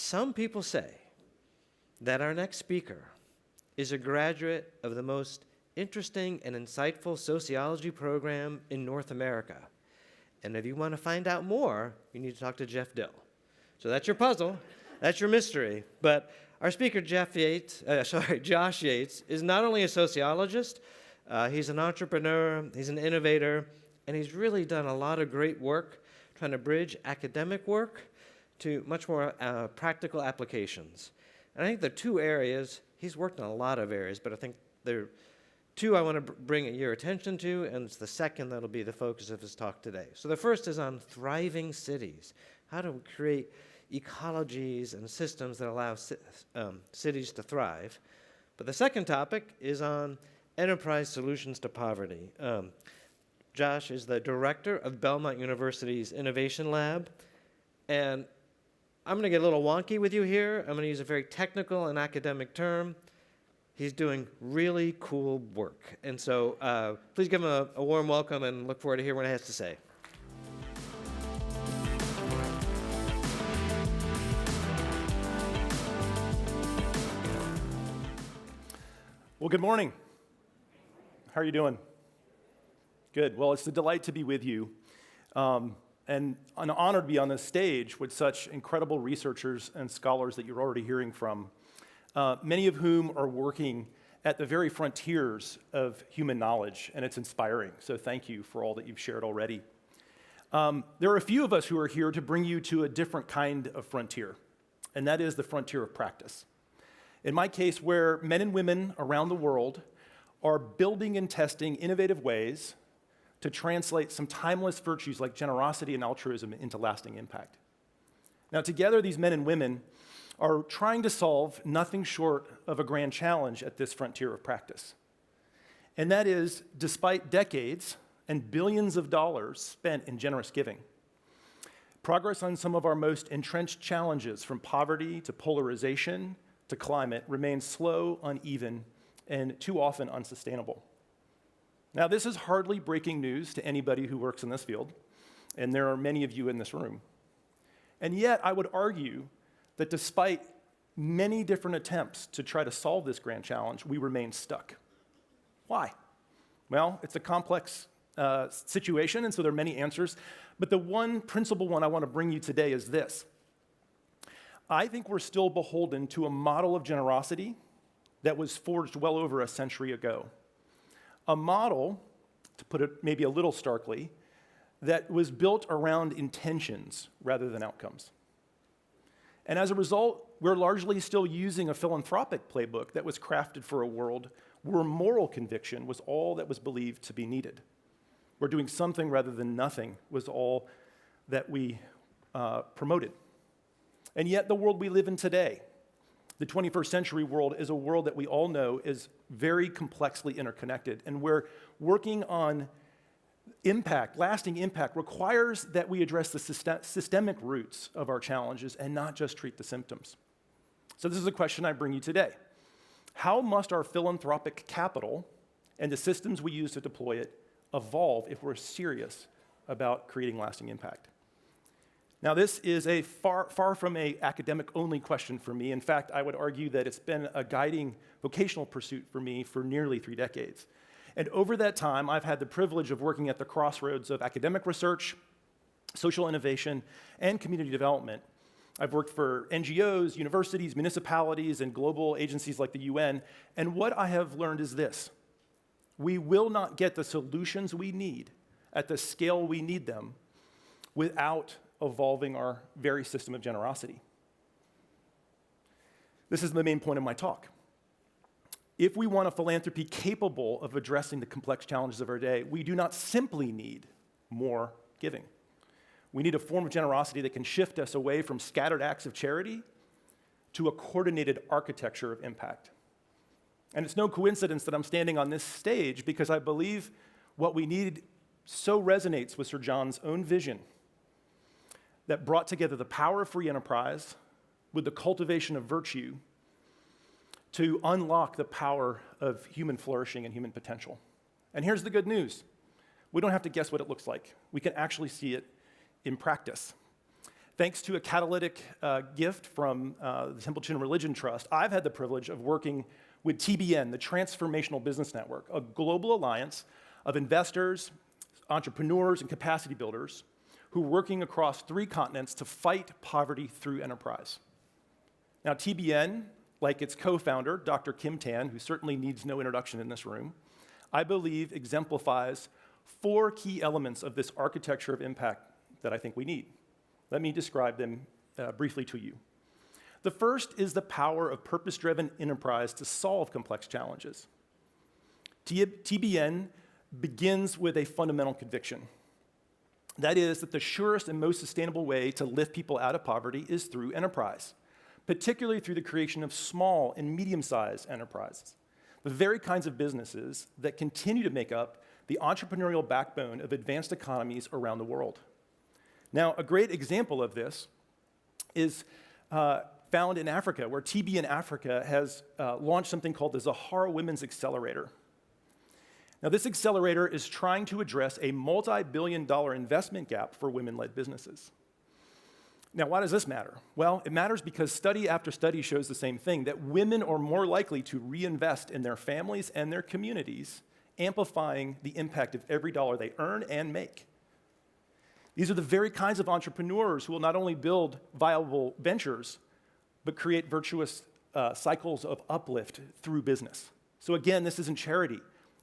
Some people say that our next speaker is a graduate of the most interesting and insightful sociology program in North America. And if you want to find out more, you need to talk to Jeff Dill. So that's your puzzle, that's your mystery. But our speaker, Josh Yates, is not only a sociologist, he's an entrepreneur, he's an innovator, and he's really done a lot of great work trying to bridge academic work to much more practical applications. And I think the two areas, he's worked in a lot of areas, but I think there are two I want to bring your attention to, and it's the second that'll be the focus of his talk today. So the first is on thriving cities, how to create ecologies and systems that allow cities to thrive. But the second topic is on enterprise solutions to poverty. Josh is the director of Belmont University's Innovation Lab, and I'm going to get a little wonky with you here. I'm going to use a very technical and academic term. He's doing really cool work. And so please give him a warm welcome and look forward to hearing what he has to say. Well, good morning. How are you doing? Good. Well, it's a delight to be with you. And an honor to be on this stage with such incredible researchers and scholars that you're already hearing from, many of whom are working at the very frontiers of human knowledge, and it's inspiring. So thank you for all that you've shared already. There are a few of us who are here to bring you to a different kind of frontier, and that is the frontier of practice. In my case, where men and women around the world are building and testing innovative ways to translate some timeless virtues like generosity and altruism into lasting impact. Now, together, these men and women are trying to solve nothing short of a grand challenge at this frontier of practice. And that is, despite decades and billions of dollars spent in generous giving, progress on some of our most entrenched challenges, from poverty to polarization to climate, remains slow, uneven, and too often unsustainable. Now, this is hardly breaking news to anybody who works in this field, and there are many of you in this room. And yet, I would argue that despite many different attempts to try to solve this grand challenge, we remain stuck. Why? Well, it's a complex situation, and so there are many answers, but the one principal one I want to bring you today is this. I think we're still beholden to a model of generosity that was forged well over a century ago. A model, to put it maybe a little starkly, that was built around intentions rather than outcomes. And as a result, we're largely still using a philanthropic playbook that was crafted for a world where moral conviction was all that was believed to be needed. Where doing something rather than nothing was all that we promoted. And yet the world we live in today, the 21st century world, is a world that we all know is very complexly interconnected, and where working on impact, lasting impact, requires that we address the systemic roots of our challenges and not just treat the symptoms. So this is a question I bring you today. How must our philanthropic capital and the systems we use to deploy it evolve if we're serious about creating lasting impact? Now, this is a far from an academic-only question for me. In fact, I would argue that it's been a guiding vocational pursuit for me for nearly 3 decades. And over that time, I've had the privilege of working at the crossroads of academic research, social innovation, and community development. I've worked for NGOs, universities, municipalities, and global agencies like the UN. And what I have learned is this: we will not get the solutions we need at the scale we need them without evolving our very system of generosity. This is the main point of my talk. If we want a philanthropy capable of addressing the complex challenges of our day, we do not simply need more giving. We need a form of generosity that can shift us away from scattered acts of charity to a coordinated architecture of impact. And it's no coincidence that I'm standing on this stage, because I believe what we need so resonates with Sir John's own vision that brought together the power of free enterprise with the cultivation of virtue to unlock the power of human flourishing and human potential. And here's the good news. We don't have to guess what it looks like. We can actually see it in practice. Thanks to a catalytic gift from the Templeton Religion Trust, I've had the privilege of working with TBN, the Transformational Business Network, a global alliance of investors, entrepreneurs, and capacity builders who are working across 3 continents to fight poverty through enterprise. Now, TBN, like its co-founder, Dr. Kim Tan, who certainly needs no introduction in this room, I believe exemplifies 4 key elements of this architecture of impact that I think we need. Let me describe them briefly to you. The first is the power of purpose-driven enterprise to solve complex challenges. TBN begins with a fundamental conviction. That is, that the surest and most sustainable way to lift people out of poverty is through enterprise, particularly through the creation of small and medium-sized enterprises, the very kinds of businesses that continue to make up the entrepreneurial backbone of advanced economies around the world. Now, a great example of this is found in Africa, where TBN Africa has launched something called the Zahara Women's Accelerator. Now, this accelerator is trying to address a multi-billion-dollar investment gap for women-led businesses. Now, why does this matter? Well, it matters because study after study shows the same thing, that women are more likely to reinvest in their families and their communities, amplifying the impact of every dollar they earn and make. These are the very kinds of entrepreneurs who will not only build viable ventures, but create virtuous cycles of uplift through business. So again, this isn't charity.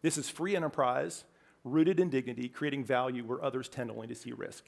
This is free enterprise, rooted in dignity, creating value where others tend only to see risk.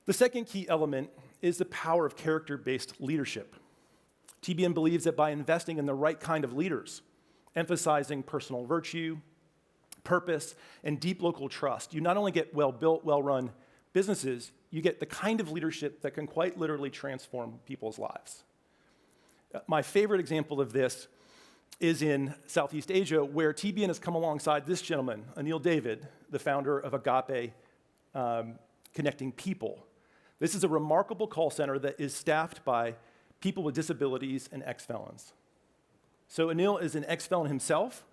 The second key element is the power of character-based leadership. TBN believes that by investing in the right kind of leaders, emphasizing personal virtue, purpose, and deep local trust, you not only get well-built, well-run businesses, you get the kind of leadership that can quite literally transform people's lives. My favorite example of this is in Southeast Asia, where TBN has come alongside this gentleman, Anil David, the founder of Agape Connecting People. This is a remarkable call center that is staffed by people with disabilities and ex-felons. So Anil is an ex-felon himself,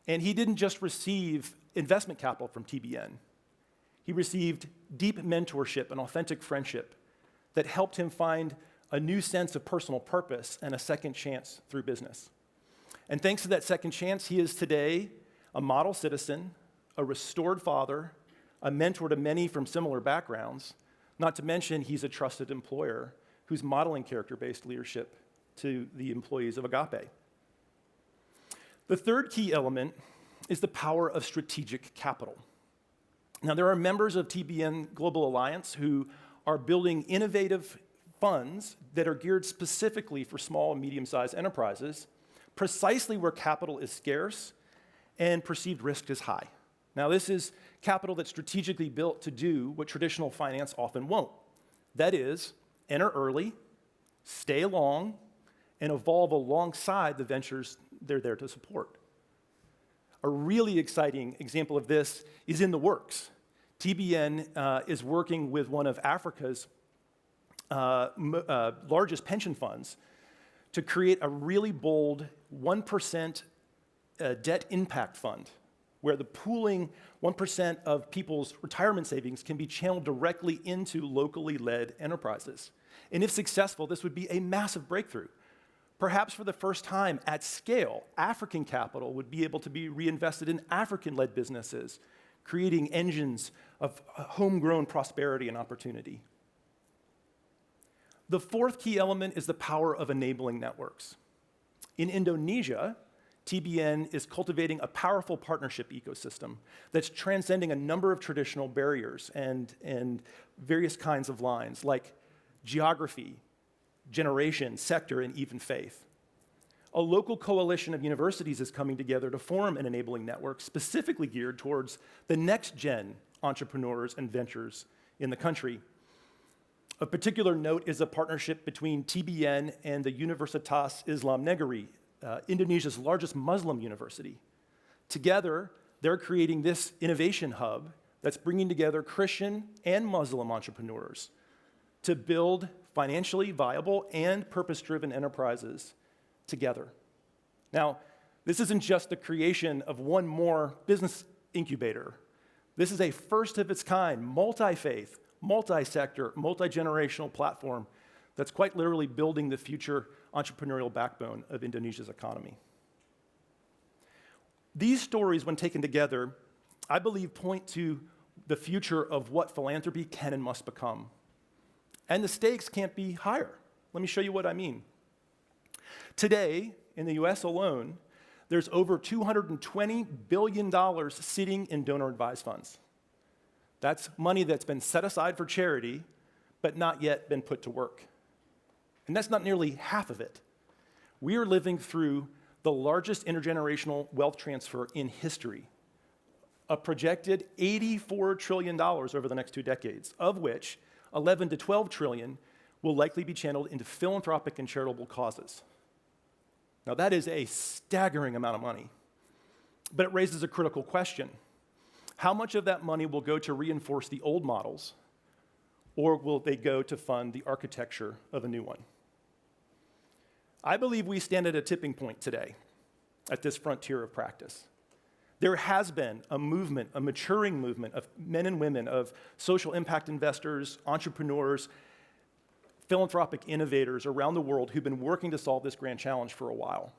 and he didn't just receive investment capital from TBN. He received deep mentorship and authentic friendship that helped him find a new sense of personal purpose and a second chance through business. And thanks to that second chance, he is today a model citizen, a restored father, a mentor to many from similar backgrounds, not to mention he's a trusted employer who's modeling character-based leadership to the employees of Agape. The third key element is the power of strategic capital. Now, there are members of TBN Global Alliance who are building innovative funds that are geared specifically for small and medium-sized enterprises, precisely where capital is scarce and perceived risk is high. Now, this is capital that's strategically built to do what traditional finance often won't. That is, enter early, stay long, and evolve alongside the ventures they're there to support. A really exciting example of this is in the works. TBN is working with one of Africa's largest pension funds to create a really bold 1% debt impact fund, where the pooling 1% of people's retirement savings can be channeled directly into locally led enterprises. And if successful, this would be a massive breakthrough. Perhaps for the first time at scale, African capital would be able to be reinvested in African-led businesses, creating engines of homegrown prosperity and opportunity. The fourth key element is the power of enabling networks. In Indonesia, TBN is cultivating a powerful partnership ecosystem that's transcending a number of traditional barriers and various kinds of lines, like geography, generation, sector, and even faith. A local coalition of universities is coming together to form an enabling network specifically geared towards the next-gen entrepreneurs and ventures in the country. Of particular note is a partnership between TBN and the Universitas Islam Negeri, Indonesia's largest Muslim university. Together, they're creating this innovation hub that's bringing together Christian and Muslim entrepreneurs to build financially viable and purpose-driven enterprises together. Now, this isn't just the creation of one more business incubator. This is a first of its kind, multi-faith, multi-sector, multi-generational platform that's quite literally building the future entrepreneurial backbone of Indonesia's economy. These stories, when taken together, I believe point to the future of what philanthropy can and must become. And the stakes can't be higher. Let me show you what I mean. Today, in the US alone, there's over $220 billion sitting in donor-advised funds. That's money that's been set aside for charity, but not yet been put to work. And that's not nearly half of it. We are living through the largest intergenerational wealth transfer in history, a projected $84 trillion over the next 2 decades, of which 11 to 12 trillion will likely be channeled into philanthropic and charitable causes. Now, that is a staggering amount of money, but it raises a critical question. How much of that money will go to reinforce the old models, or will they go to fund the architecture of a new one? I believe we stand at a tipping point today at this frontier of practice. There has been a movement, a maturing movement of men and women, of social impact investors, entrepreneurs, philanthropic innovators around the world who've been working to solve this grand challenge for a while.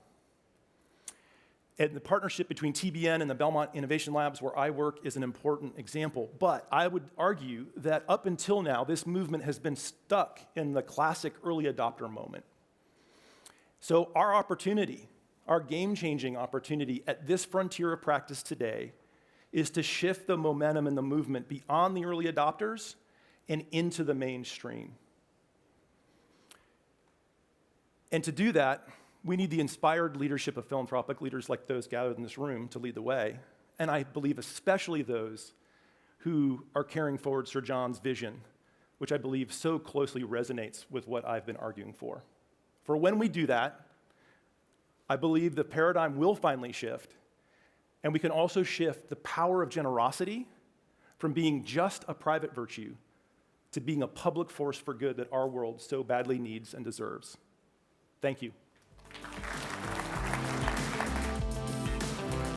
And the partnership between TBN and the Belmont Innovation Labs, where I work, is an important example. But I would argue that up until now, this movement has been stuck in the classic early adopter moment. So our opportunity, our game-changing opportunity at this frontier of practice today is to shift the momentum in the movement beyond the early adopters and into the mainstream. And to do that, we need the inspired leadership of philanthropic leaders like those gathered in this room to lead the way. And I believe especially those who are carrying forward Sir John's vision, which I believe so closely resonates with what I've been arguing for. For when we do that, I believe the paradigm will finally shift, and we can also shift the power of generosity from being just a private virtue to being a public force for good that our world so badly needs and deserves. Thank you.